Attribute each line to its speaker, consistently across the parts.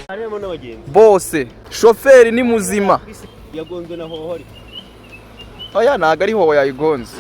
Speaker 1: harimo n'abagenzi
Speaker 2: bose. Shoferi ni muzima.
Speaker 1: yagonzwe na hohori.
Speaker 2: Oya ntago ari hoho yayigonze.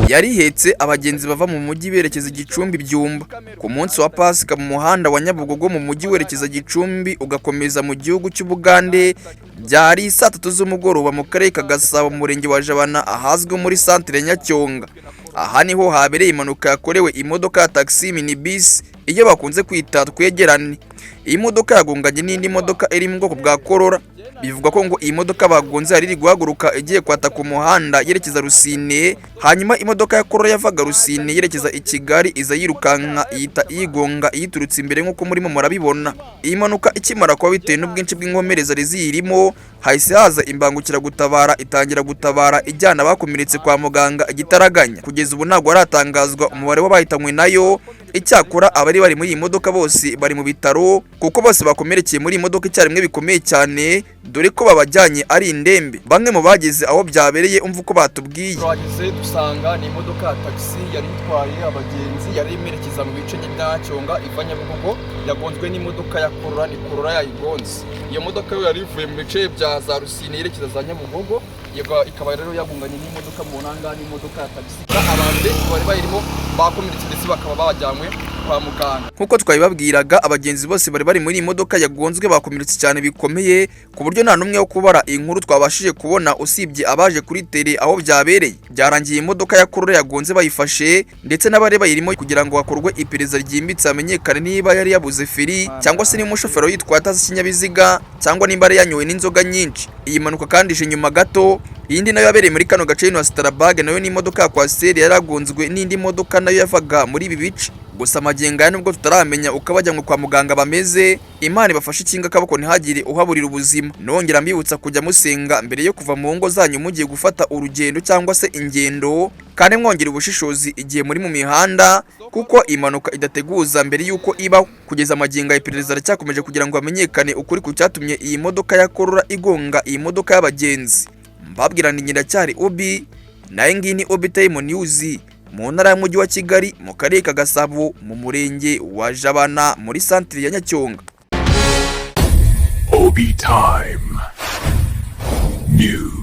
Speaker 2: Yari ihetse abagenzi bava mu mujyi berekeza Gicumbi Byumba. Ku munsi wa Pasika mu muhanda wa Nyabugogo mu mujyi werekeza Gicumbi ugakomeza mu gihugu cy'Ubugande, byari saa 3 z'umugoroba mu karere ka Gasabo mu murenge wa Jabana ahazwe muri centre Nyacyonga. Aha niho habereye impanuka yakorewe imodoka ya taxi minibus iyo bakunze kwita twegerane. Iyi modoka yagonganye n'indi modoka iri mu bwoko bwa Corolla. Bivuga ko ngo iyi modoka bagonze yari iri guhaguruka igiye kwata ku muhanda yerekeza Rusine, hanyuma imodoka ya Corolla yavaga Rusine yerekeza i Kigali iza yirukanka ihita iyigonga iyiturutse imbere nk'uko murimo murabibona. Iyi mpanuka ikimara kuba bitewe n'ubwinshi bw'inkomereza ziyirimo, hahise haza imbangukira gutabara itangira gutabara ijyana bakomeretse kwa muganga igitaraganya. Kugeza ubu ntabwo haratangazwa umubare w'abahitanywe nayo. Icyakora abari bari muri iyi modoka bose bari mu bitaro kuko bose bakomerekeye muri iyi modoka icyarimwe bikomeye cyane, dore ko babajyanye ari indembe. Bamwe mu bageze aho byabereye umva uko batubwiye.
Speaker 3: Twageze dusanga ni imodoka ya taxi yari itwaye abagenzi yari imerekeza mu bice bya Cyonga iva Nyabugogo, yagonzwe n'imodoka ya Corolla, ni Corolla yayigonze. Iyo modoka yari ivuye mu bice bya za Rusine yerekeza za Nyabugogo, ikaba rero yagunganye n'imodoka mu nanga n'imodoka ya taxi. Abandi bari bayirimo bakomeretse ndetse bakaba bajyanywe kwa muganga.
Speaker 2: Nkuko twabibabwiraga, abagenzi bose bari muri iyi modoka yagonzwe bakomeretse cyane bikomeye ku buryo nta numwe wo kubara inkuru twabashije kubona usibye abaje kuri tele aho byabereye. Byarangiye imodoka ya Corolla yagonze bayifashe ndetse n'abari bayirimo kugira ngo hakorwe iperereza ryimbitse amenyekane niba yari yabuze feri cyangwa se ni umushoferi yitwa atazi ikinyabiziga cyangwa nimba yari yanyowe n'inzoga nyinshi. Iyi mpanuka kandi ije nyuma gato iyindi nayo yabereye muri kano gace no Starabag, nayo ni imodoka ya Kwaseri yaragonzwe n'indi modoka nayo yavaga muri ibi bice. Gusa magenga nubwo tutaramenya uko bajyanwe kwa muganga bameze, Imana ibafashe ikinga kabako ntihagire uhaburira ubuzima. Nongera mbibutsa kujya musenga mbere yo kuva mu ngo zanyu mugiye gufata urugendo cyangwa se ingendo, kandi mwongera ubushishozi igihe muri mu mihanda kuko impanuka idateguza mbere yuko iba. Kugeza magenga iperereza racyakomeje kugira ngo amenyekane ukuri ku cyatumye iyi modoka ya Corolla igonga iyi modoka y'abagenzi. Mbabwirana Nyiracyari Obi, naye ngini Obi Time News mu ntara y'umujyi wa Kigali mu karere ka Gasabo mu murenge wa Jabana muri centre ya Nyacyonga.
Speaker 4: Obi Time News.